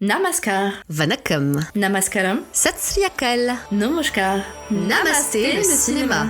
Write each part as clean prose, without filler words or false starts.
Namaskar. Vanakkam. Namaskaram. Sat Sri Akal. Namaskar. Namasté le cinéma.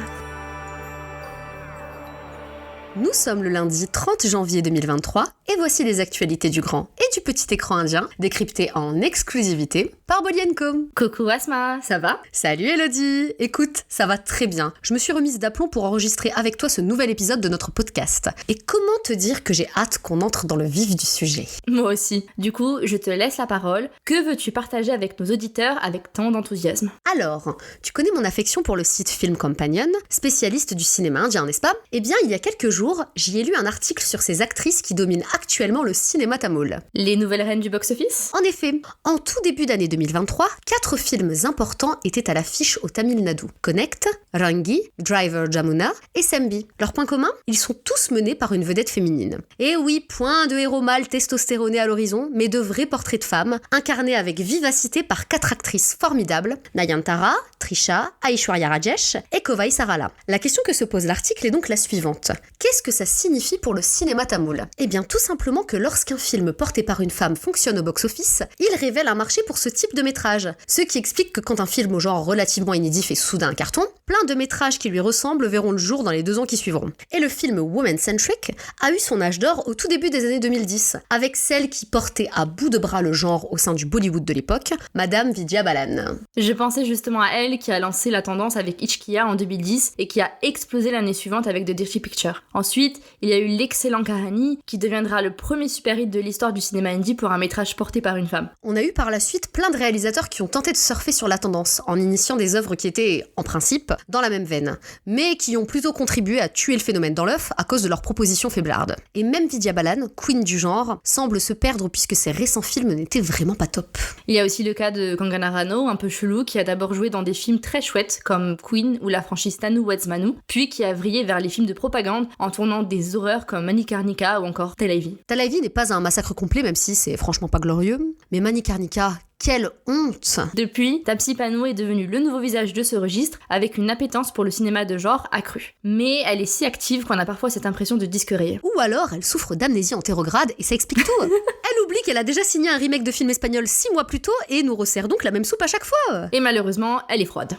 Nous sommes le lundi 30 janvier 2023 et voici les actualités du grand et du petit écran indien décryptées en exclusivité par Bolly & Co. Coucou Asma, ça va? Salut Elodie. Écoute, ça va très bien. Je me suis remise d'aplomb pour enregistrer avec toi ce nouvel épisode de notre podcast. Et comment te dire que j'ai hâte qu'on entre dans le vif du sujet? Moi aussi. Du coup, je te laisse la parole. Que veux-tu partager avec nos auditeurs avec tant d'enthousiasme? Alors, tu connais mon affection pour le site Film Companion, spécialiste du cinéma indien, n'est-ce pas? Eh bien, il y a quelques jours, j'y ai lu un article sur ces actrices qui dominent actuellement le cinéma tamoul. Les nouvelles reines du box-office? En effet, en tout début d'année 2023, 4 films importants étaient à l'affiche au Tamil Nadu. Connect, Rangi, Driver Jamuna et Sembi. Leur point commun? Ils sont tous menés par une vedette féminine. Et oui, point de héros mâles testostéronés à l'horizon, mais de vrais portraits de femmes, incarnés avec vivacité par 4 actrices formidables, Nayantara, Trisha, Aishwarya Rajesh et Kovai Sarala. La question que se pose l'article est donc la suivante. Qu'est-ce que ça signifie pour le cinéma tamoul? Eh bien tout simplement que lorsqu'un film porté par une femme fonctionne au box-office, il révèle un marché pour ce type de métrage. Ce qui explique que quand un film au genre relativement inédit fait soudain un carton, plein de métrages qui lui ressemblent verront le jour dans les 2 ans qui suivront. Et le film Woman-Centric a eu son âge d'or au tout début des années 2010, avec celle qui portait à bout de bras le genre au sein du Bollywood de l'époque, Madame Vidya Balan. Je pensais justement à elle qui a lancé la tendance avec Ichkia en 2010 et qui a explosé l'année suivante avec The Dirty Picture. Ensuite, il y a eu l'excellent Kahani qui deviendra le premier super hit de l'histoire du cinéma indie pour un métrage porté par une femme. On a eu par la suite plein de réalisateurs qui ont tenté de surfer sur la tendance en initiant des œuvres qui étaient, en principe, dans la même veine, mais qui ont plutôt contribué à tuer le phénomène dans l'œuf à cause de leurs propositions faiblardes. Et même Vidya Balan, queen du genre, semble se perdre puisque ses récents films n'étaient vraiment pas top. Il y a aussi le cas de Kangana Rano, un peu chelou, qui a d'abord joué dans des films très chouettes comme Queen ou la franchise Tanu Weds Manu, puis qui a vrillé vers les films de propagande en tournant des horreurs comme Manikarnika ou encore Tel Aviv. Tel Aviv n'est pas un massacre complet, même si c'est franchement pas glorieux, mais Manikarnika, quelle honte! Depuis, Taapsee Pannu est devenue le nouveau visage de ce registre avec une appétence pour le cinéma de genre accrue. Mais elle est si active qu'on a parfois cette impression de disque rayé. Ou alors elle souffre d'amnésie antérograde et ça explique tout. Elle oublie qu'elle a déjà signé un remake de film espagnol 6 mois plus tôt et nous resserre donc la même soupe à chaque fois. Et malheureusement, elle est froide.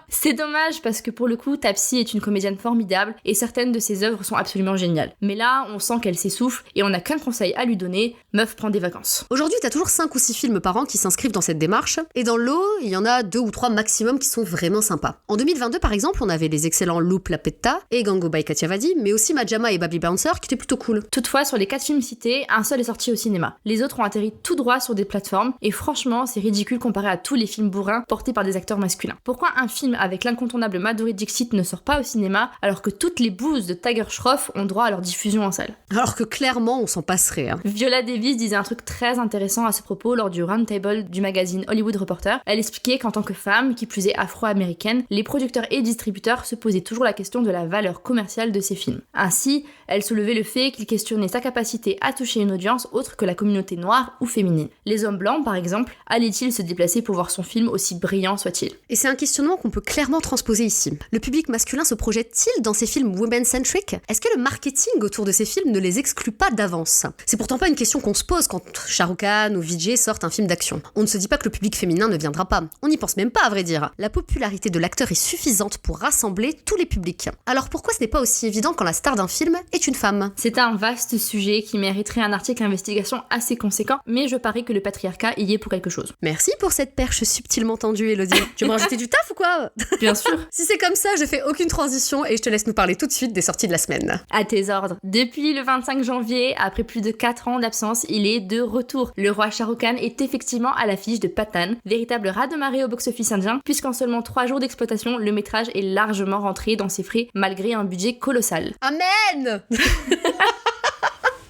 C'est dommage parce que pour le coup, Taapsee est une comédienne formidable et certaines de ses œuvres sont absolument géniales. Mais là, on sent qu'elle s'essouffle et on n'a qu'un conseil à lui donner, meuf, prends des vacances. Aujourd'hui, t'as toujours 5 ou 6 films par an qui s'inscrivent dans cette démarche et dans le lot, il y en a 2 ou 3 maximum qui sont vraiment sympas. En 2022, par exemple, on avait les excellents Loop La Petta et Gangubai Kathiawadi, mais aussi Majama et Baby Bouncer qui étaient plutôt cool. Toutefois, sur les 4 films cités, un seul est sorti au cinéma. Les autres ont atterri tout droit sur des plateformes et franchement, c'est ridicule comparé à tous les films bourrins portés par des acteurs masculins. Pourquoi un film avec l'incontournable Madhuri Dixit ne sort pas au cinéma alors que toutes les bouses de Tiger Shroff ont droit à leur diffusion en salle? Alors que clairement, on s'en passerait. Viola Davis disait un truc très intéressant à ce propos lors du roundtable du magazine Hollywood Reporter. Elle expliquait qu'en tant que femme, qui plus est afro-américaine, les producteurs et distributeurs se posaient toujours la question de la valeur commerciale de ces films. Ainsi, elle soulevait le fait qu'ils questionnaient sa capacité à toucher une audience autre que la communauté noire ou féminine. Les hommes blancs, par exemple, allaient-ils se déplacer pour voir son film aussi brillant soit-il? Et c'est un questionnement qu'on peut clairement transposer ici. Le public masculin se projette-t-il dans ces films women-centric? Est-ce que le marketing autour de ces films ne les exclut pas d'avance? C'est pourtant pas une question qu'on se pose quand Shah Rukh Khan ou Vijay sortent un film d'action. On ne se dit pas que le public féminin ne viendra pas. On n'y pense même pas, à vrai dire. La popularité de l'acteur est suffisante pour rassembler tous les publics. Alors pourquoi ce n'est pas aussi évident quand la star d'un film est une femme? C'est un vaste sujet qui mériterait un article investigation assez conséquent, mais je parie que le patriarcat y est pour quelque chose. Merci pour cette perche subtilement tendue, Elodie. Tu veux me rajouter du taf ou quoi? Bien sûr. Si c'est comme ça, je fais aucune transition et je te laisse nous parler tout de suite des sorties de la semaine. À tes ordres. Depuis le 25 janvier, après plus de 4 ans d'absence, il est de retour. Le roi Shah Rukh Khan est effectivement à l'affiche de Pathan, véritable raz-de-marée au box-office indien, puisqu'en seulement 3 jours d'exploitation, le métrage est largement rentré dans ses frais malgré un budget colossal. Amen.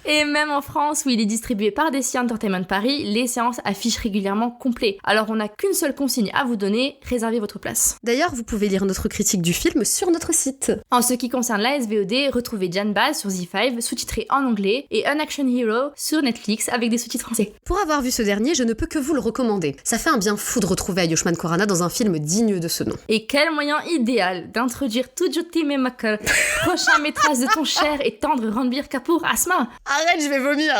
Et même en France, où il est distribué par DC Entertainment Paris, les séances affichent régulièrement complet. Alors on n'a qu'une seule consigne à vous donner, réservez votre place. D'ailleurs, vous pouvez lire notre critique du film sur notre site. En ce qui concerne la SVOD, retrouvez Jan Baz sur Z5, sous-titré en anglais, et Un Action Hero sur Netflix avec des sous-titres français. Pour avoir vu ce dernier, je ne peux que vous le recommander. Ça fait un bien fou de retrouver Ayushmann Khurrana dans un film digne de ce nom. Et quel moyen idéal d'introduire Tujuti Memakar, prochain métrage de ton cher et tendre Ranbir Kapoor, Asma. Arrête, je vais vomir.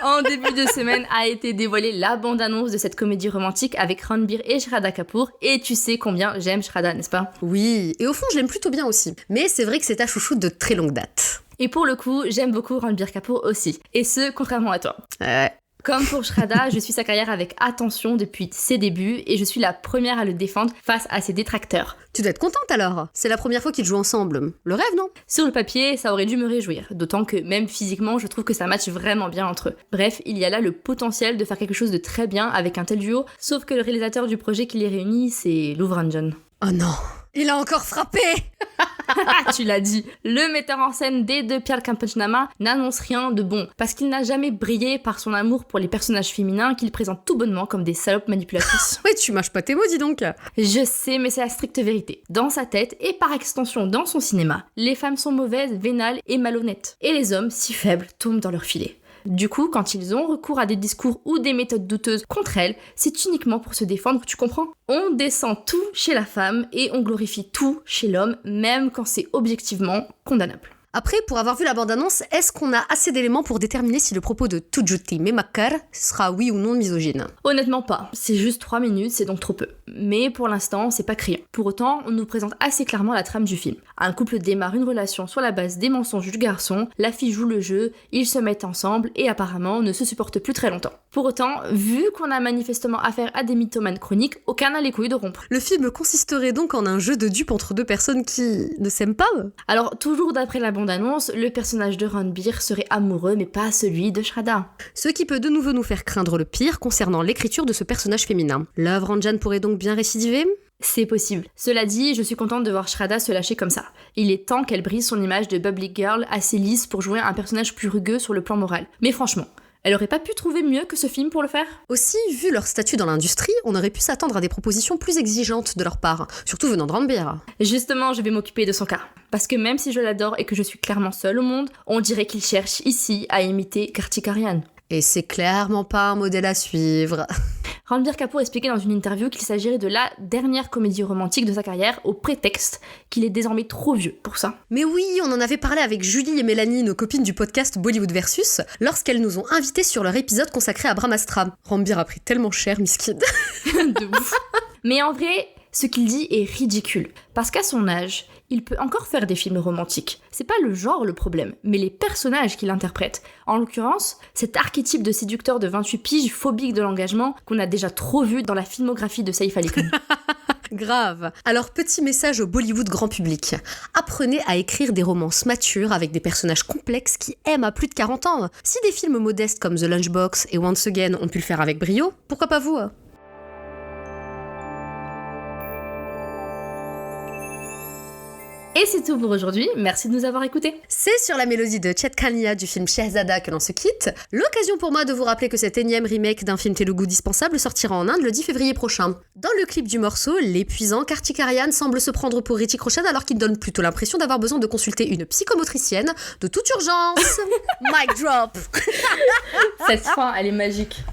En début de semaine a été dévoilée la bande-annonce de cette comédie romantique avec Ranbir et Shraddha Kapoor. Et tu sais combien j'aime Shraddha, n'est-ce pas? Oui, et au fond je l'aime plutôt bien aussi. Mais c'est vrai que c'est ta chouchoute de très longue date. Et pour le coup, j'aime beaucoup Ranbir Kapoor aussi. Et ce, contrairement à toi. Ouais. Comme pour Shraddha, je suis sa carrière avec attention depuis ses débuts et je suis la première à le défendre face à ses détracteurs. Tu dois être contente alors. C'est la première fois qu'ils jouent ensemble. Le rêve, non? Sur le papier, ça aurait dû me réjouir, d'autant que même physiquement, je trouve que ça matche vraiment bien entre eux. Bref, il y a là le potentiel de faire quelque chose de très bien avec un tel duo, sauf que le réalisateur du projet qui les réunit, c'est Luv Ranjan. Oh non, il a encore frappé. Tu l'as dit. Le metteur en scène des deux Pyar Kanchanama n'annonce rien de bon, parce qu'il n'a jamais brillé par son amour pour les personnages féminins qu'il présente tout bonnement comme des salopes manipulatrices. Ouais, tu mâches pas tes mots, dis donc. Je sais, mais c'est la stricte vérité. Dans sa tête, et par extension dans son cinéma, les femmes sont mauvaises, vénales et malhonnêtes. Et les hommes, si faibles, tombent dans leur filet. Du coup, quand ils ont recours à des discours ou des méthodes douteuses contre elles, c'est uniquement pour se défendre, tu comprends? On descend tout chez la femme et on glorifie tout chez l'homme, même quand c'est objectivement condamnable. Après, pour avoir vu la bande-annonce, est-ce qu'on a assez d'éléments pour déterminer si le propos de Tujuti Memakar sera oui ou non misogyne? Honnêtement pas. C'est juste 3 minutes, c'est donc trop peu. Mais pour l'instant, c'est pas criant. Pour autant, on nous présente assez clairement la trame du film. Un couple démarre une relation sur la base des mensonges du garçon, la fille joue le jeu, ils se mettent ensemble et apparemment ne se supportent plus très longtemps. Pour autant, vu qu'on a manifestement affaire à des mythomanes chroniques, aucun n'a les couilles de rompre. Le film consisterait donc en un jeu de dupes entre deux personnes qui ne s'aiment pas? Alors, toujours d'après la bande-annonce, le personnage de Ranbir serait amoureux mais pas celui de Shraddha. Ce qui peut de nouveau nous faire craindre le pire concernant l'écriture de ce personnage féminin. Luv Ranjan pourrait donc bien récidiver? C'est possible. Cela dit, je suis contente de voir Shraddha se lâcher comme ça. Il est temps qu'elle brise son image de bubbly girl assez lisse pour jouer un personnage plus rugueux sur le plan moral. Mais franchement, elle aurait pas pu trouver mieux que ce film pour le faire? Aussi, vu leur statut dans l'industrie, on aurait pu s'attendre à des propositions plus exigeantes de leur part, surtout venant de Ranbir. Justement, je vais m'occuper de son cas. Parce que même si je l'adore et que je suis clairement seule au monde, on dirait qu'il cherche ici à imiter Kartik Aaryan. Et c'est clairement pas un modèle à suivre. Ranbir Kapoor expliquait dans une interview qu'il s'agirait de la dernière comédie romantique de sa carrière, au prétexte qu'il est désormais trop vieux pour ça. Mais oui, on en avait parlé avec Julie et Mélanie, nos copines du podcast Bollywood Versus, lorsqu'elles nous ont invités sur leur épisode consacré à Brahmastra. Ranbir a pris tellement cher, miskin. De ouf. Mais en vrai, ce qu'il dit est ridicule. Parce qu'à son âge, il peut encore faire des films romantiques. C'est pas le genre le problème, mais les personnages qu'il interprète. En l'occurrence, cet archétype de séducteur de 28 piges phobique de l'engagement qu'on a déjà trop vu dans la filmographie de Saif Ali Khan. Grave. Alors, petit message au Bollywood grand public. Apprenez à écrire des romances matures avec des personnages complexes qui aiment à plus de 40 ans. Si des films modestes comme The Lunchbox et Once Again ont pu le faire avec brio, pourquoi pas vous? Et c'est tout pour aujourd'hui, merci de nous avoir écoutés. C'est sur la mélodie de Chet Kania du film Shehzada que l'on se quitte. L'occasion pour moi de vous rappeler que cet énième remake d'un film Telugu dispensable sortira en Inde le 10 février prochain. Dans le clip du morceau, l'épuisant Kartik Aaryan semble se prendre pour Hrithik Roshan alors qu'il donne plutôt l'impression d'avoir besoin de consulter une psychomotricienne de toute urgence. Mic drop. Cette fin, elle est magique.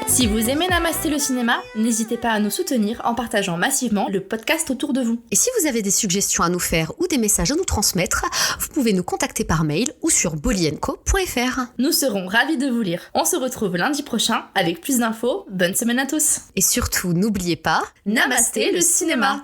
Si vous aimez Namasté le cinéma, n'hésitez pas à nous soutenir en partageant massivement le podcast autour de vous. Et si vous avez des suggestions à nous faire ou des messages à nous transmettre, vous pouvez nous contacter par mail ou sur bolyenco.fr. Nous serons ravis de vous lire. On se retrouve lundi prochain avec plus d'infos. Bonne semaine à tous. Et surtout, n'oubliez pas, Namasté le cinéma.